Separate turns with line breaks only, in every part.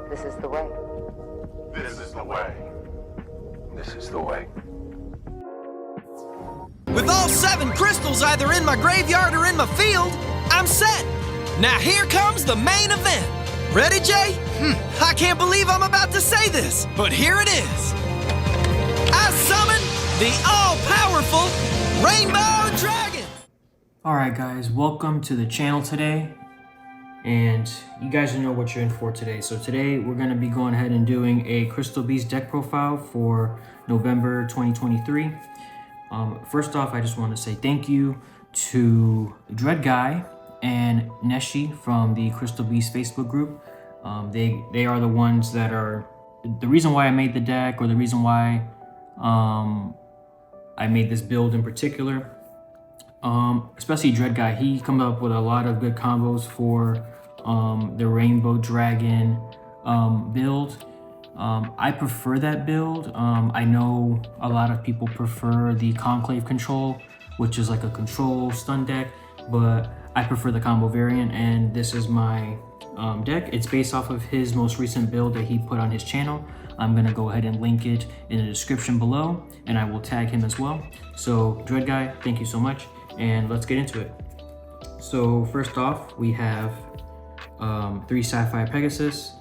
This is the way.
This is the way. This is the way.
With all 7 crystals either in my graveyard or in my field, I'm set. Now here comes the main event. Ready, Jay? I can't believe I'm about to say this, but here it is. I summon the all-powerful Rainbow Dragon.
Alright guys, welcome to the channel today. And you guys know what you're in for today. So today we're going to be going ahead and doing a Crystal Beast deck profile for November 2023. First off, I just want to say thank you to Dread Guy and Neshi from the Crystal Beast Facebook group. They are the ones that are the reason why I made the deck, or the reason why I made this build in particular. Especially Dread Guy, he comes up with a lot of good combos for the Rainbow Dragon build. I prefer that build. I know a lot of people prefer the Conclave Control, which is like a control stun deck, but I prefer the combo variant, and this is my deck. It's based off of his most recent build that he put on his channel. I'm gonna go ahead and link it in the description below, and I will tag him as well. So Dread Guy, thank you so much, and let's get into it. So first off, we have 3 Sapphire Pegasus.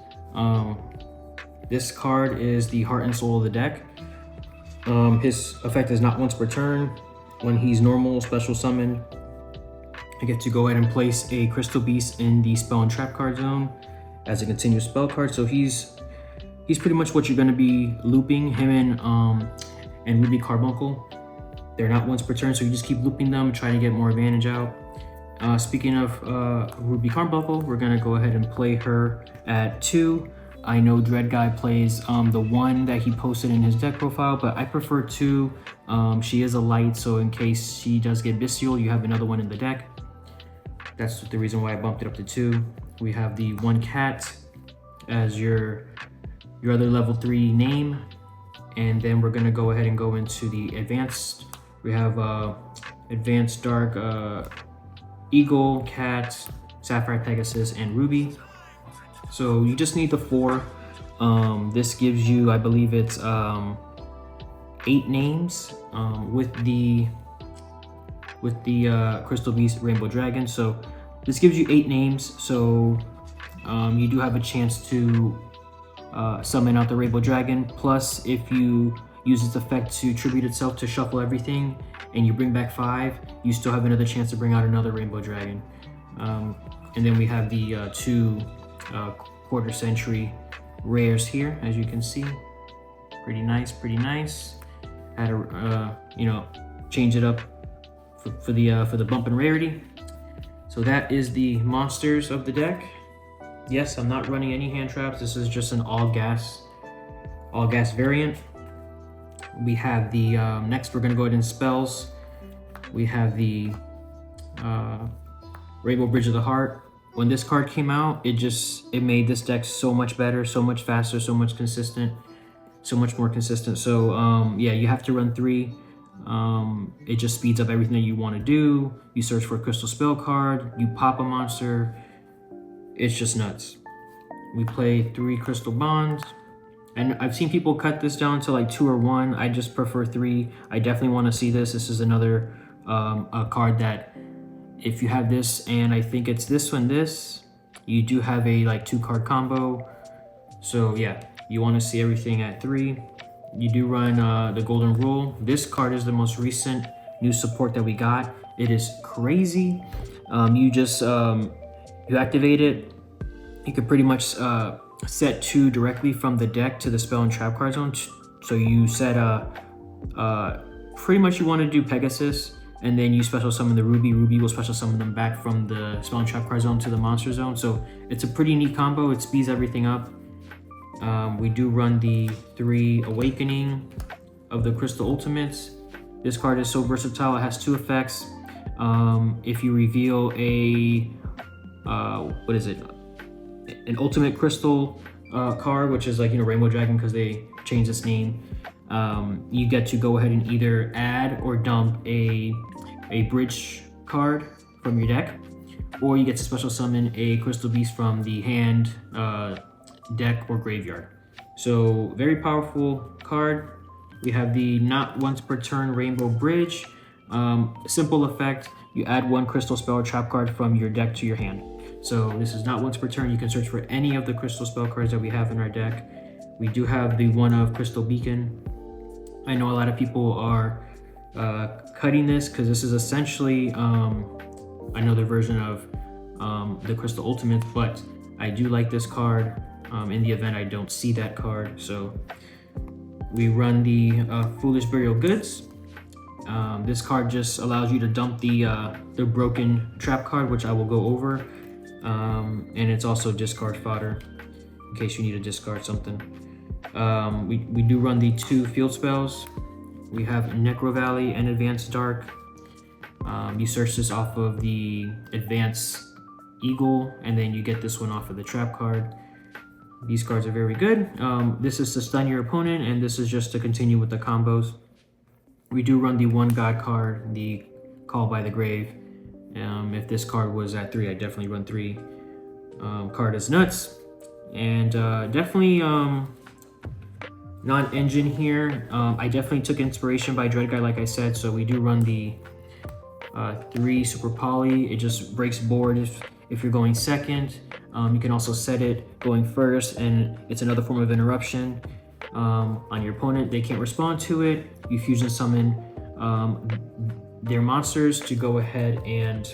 This card is the heart and soul of the deck. His effect is not once per turn. When he's normal special summoned, I get to go ahead and place a Crystal Beast in the spell and trap card zone as a continuous spell card. So he's pretty much what you're going to be looping him and Ruby Carbuncle. They're not once per turn, so you just keep looping them, try to get more advantage out. Speaking of Ruby Carbuncle, we're going to go ahead and play her at 2. I know Dread Guy plays the 1 that he posted in his deck profile, but I prefer 2. She is a light, so in case she does get Bestial, you have another one in the deck. That's the reason why I bumped it up to 2. We have the 1 cat as your other level 3 name, and then we're gonna go ahead and go into the advanced. We have advanced dark eagle, cat, sapphire pegasus, and ruby. So you just need the 4. This gives you, I believe it's 8 names with the Crystal Beast Rainbow Dragon. So this gives you 8 names. So you do have a chance to summon out the Rainbow Dragon. Plus, if you use its effect to tribute itself to shuffle everything, and you bring back 5, you still have another chance to bring out another Rainbow Dragon. And then we have the 2 quarter century rares here, as you can see. Pretty nice, pretty nice. Had to change it up for the bump and rarity. So that is the monsters of the deck. Yes, I'm not running any hand traps. This is just an all gas variant. We have the next, we're gonna go ahead and spells. We have the Rainbow Bridge of the Heart. When this card came out, it made this deck so much better, so much faster, so much consistent, so much more consistent. So yeah, you have to run 3. It just speeds up everything that you want to do. You search for a crystal spell card, you pop a monster. It's just nuts. We play 3 crystal bonds, and I've seen people cut this down to like 2 or 1. I just prefer 3. I definitely want to see this. This is another a card that, if you have this, and I think it's this one, you do have a like 2 card combo. So yeah, you want to see everything at 3. You do run the Golden Rule. This card is the most recent new support that we got. It is crazy. You just you activate it. You can pretty much set 2 directly from the deck to the spell and trap card zone. So you set pretty much you want to do Pegasus, and then you special summon the Ruby. Ruby will special summon them back from the spell and trap card zone to the monster zone. So it's a pretty neat combo. It speeds everything up. We do run the 3 Awakening of the Crystal Ultimates. This card is so versatile. It has 2 effects. If you reveal a an Ultimate Crystal card, which is like Rainbow Dragon, because they changed its name, you get to go ahead and either add or dump a bridge card from your deck, or you get to special summon a Crystal Beast from the hand deck or graveyard. So very powerful card. We have the not once per turn Rainbow Bridge. Simple effect, you add one crystal spell or trap card from your deck to your hand. So this is not once per turn. You can search for any of the crystal spell cards that we have in our deck. We do have the one of Crystal Beacon. I know a lot of people are cutting this because this is essentially another version of the Crystal Ultimate, but I do like this card. In the event I don't see that card, so we run the Foolish Burial Goods. This card just allows you to dump the broken trap card, which I will go over, and it's also discard fodder in case you need to discard something. We do run the 2 field spells. We have Necro Valley and Advanced Dark. You search this off of the Advanced Eagle, and then you get this one off of the trap card. These cards are very good. This is to stun your opponent, and this is just to continue with the combos. We do run the 1 God card, the Call by the Grave. If this card was at 3, I'd definitely run 3. Card is nuts. And definitely non-engine here. I definitely took inspiration by Dread Guy, like I said, so we do run the 3 Super Poly. It just breaks board if you're going second. You can also set it going first, and it's another form of interruption on your opponent. They can't respond to it. You fusion summon their monsters to go ahead and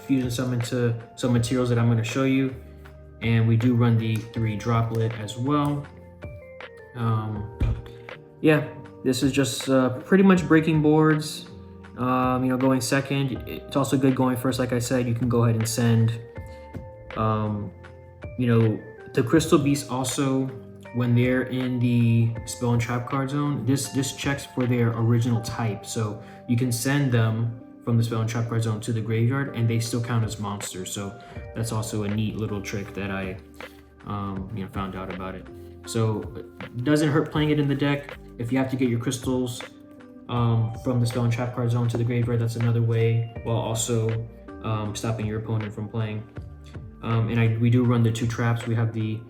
fusion summon to some materials that I'm going to show you. And we do run the 3 Droplet as well. Yeah, this is just pretty much breaking boards. Going second. It's also good going first. Like I said, you can go ahead and send the Crystal Beast also, when they're in the spell and trap card zone, this checks for their original type. So you can send them from the spell and trap card zone to the graveyard, and they still count as monsters. So that's also a neat little trick that I found out about it. So it doesn't hurt playing it in the deck. If you have to get your crystals from the spell and trap card zone to the graveyard, that's another way, while also stopping your opponent from playing. We do run the 2 traps. We have the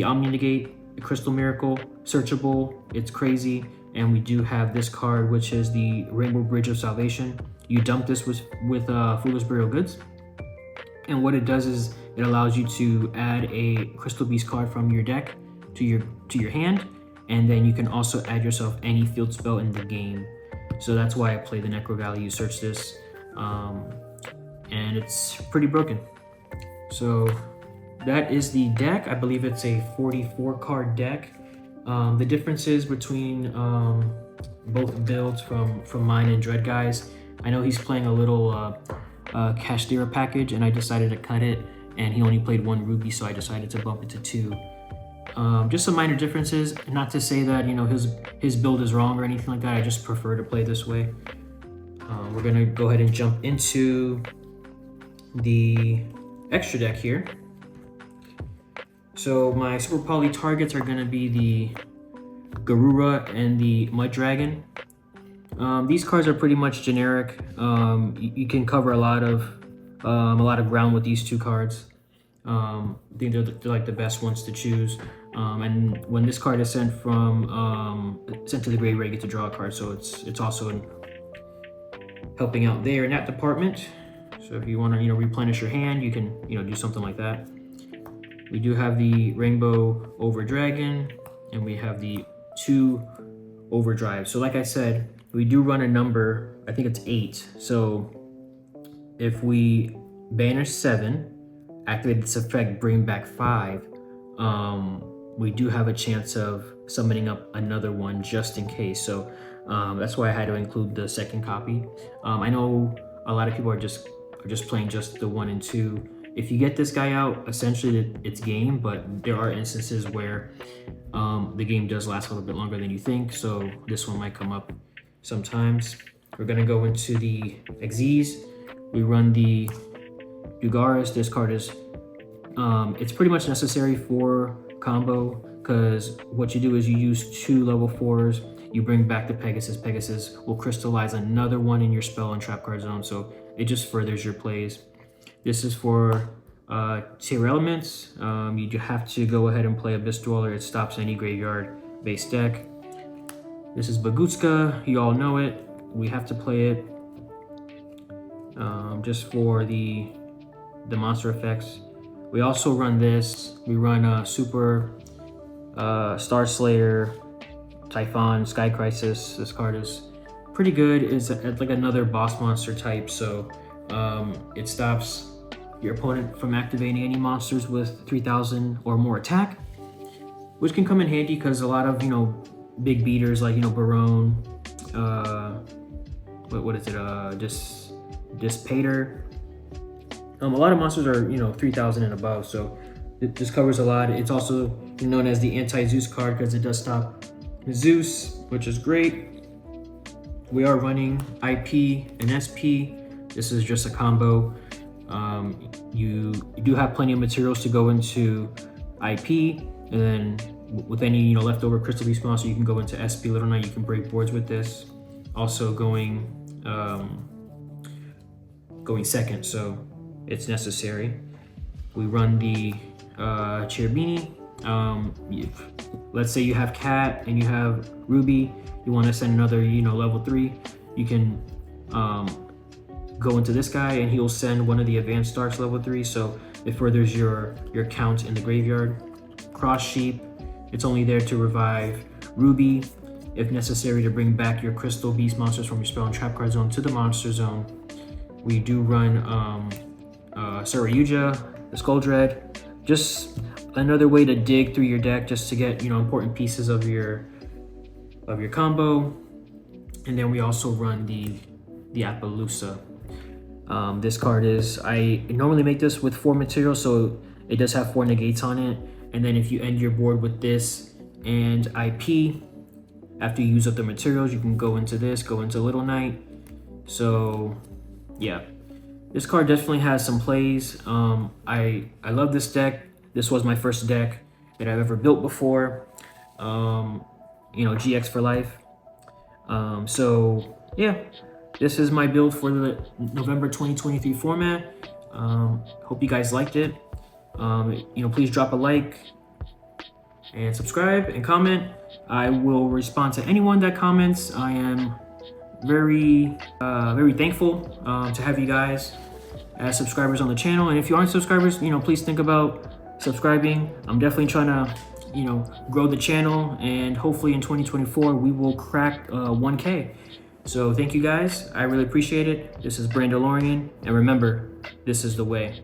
Omni Negate, the Crystal Miracle, searchable, it's crazy, and we do have this card, which is the Rainbow Bridge of Salvation. You dump this with Foolish Burial Goods, and what it does is it allows you to add a Crystal Beast card from your deck to your hand, and then you can also add yourself any field spell in the game. So that's why I play the Necro Valley. You search this, and it's pretty broken. So that is the deck. I believe it's a 44 card deck. The differences between both builds from mine and Dread Guy's, I know he's playing a little Kashtira package, and I decided to cut it, and he only played 1 Ruby, so I decided to bump it to 2. Just some minor differences. Not to say that his build is wrong or anything like that. I just prefer to play this way. We're gonna go ahead and jump into the extra deck here. So my Super Poly targets are gonna be the Garura and the Mud Dragon. These cards are pretty much generic. You can cover a lot of ground with these 2 cards. I think they're like the best ones to choose. And when this card is sent to the graveyard, you get to draw a card. So it's also helping out there in that department. So if you want to replenish your hand, you can do something like that. We do have the Rainbow Over Dragon, and we have the 2 Overdrive. So like I said, we do run a number. I think it's 8. So if we banish 7, activate this effect, bring back 5, we do have a chance of summoning up another one just in case. So that's why I had to include the second copy. I know a lot of people are just playing just the 1 and 2. If you get this guy out, essentially it's game, but there are instances where the game does last a little bit longer than you think, so this one might come up sometimes. We're gonna go into the Xyz. We run the Dugaris. This card is, it's pretty much necessary for combo, because what you do is you use 2 level 4s, you bring back the Pegasus. Pegasus will crystallize another one in your spell and trap card zone, so it just furthers your plays. This is for tier elements. You have to go ahead and play Abyss Dweller. It stops any graveyard-based deck. This is Bagutska. You all know it. We have to play it just for the monster effects. We also run this. We run Super Star Slayer, Typhon, Sky Crisis. This card is pretty good. It's like another boss monster type, so it stops your opponent from activating any monsters with 3,000 or more attack, which can come in handy because a lot of big beaters like Barone, what is it? Dispater. A lot of monsters are 3,000 and above, so this covers a lot. It's also known as the anti-Zeus card because it does stop Zeus, which is great. We are running IP and SP. This is just a combo. You do have plenty of materials to go into IP, and then with any leftover Crystal Beast monster, you can go into SP Little Knight. You can break boards with this. Also going second, so it's necessary. We run the Cherubini. Let's say you have Cat and you have Ruby. You want to send another level 3. You can go into this guy and he'll send one of the advanced darks level 3, so it furthers your count in the graveyard. Cross Sheep, it's only there to revive Ruby if necessary to bring back your Crystal Beast monsters from your spell and trap card zone to the monster zone. We do run Yugioh, the Skull Dread, just another way to dig through your deck just to get important pieces of your combo. And then we also run the Appaloosa. This card I normally make this with 4 materials, so it does have 4 negates on it. And then if you end your board with this and IP, after you use up the materials, you can go into this, go into Little Knight. So yeah, this card definitely has some plays. I love this deck. This was my first deck that I've ever built before. GX for life. So yeah, this is my build for the November 2023 format. Hope you guys liked it. Please drop a like and subscribe and comment. I will respond to anyone that comments. I am very thankful to have you guys as subscribers on the channel. And if you aren't subscribers, please think about subscribing. I'm definitely trying to grow the channel, and hopefully in 2024 we will crack 1K. So thank you guys. I really appreciate it. This is Brandalorian, and remember, this is the way.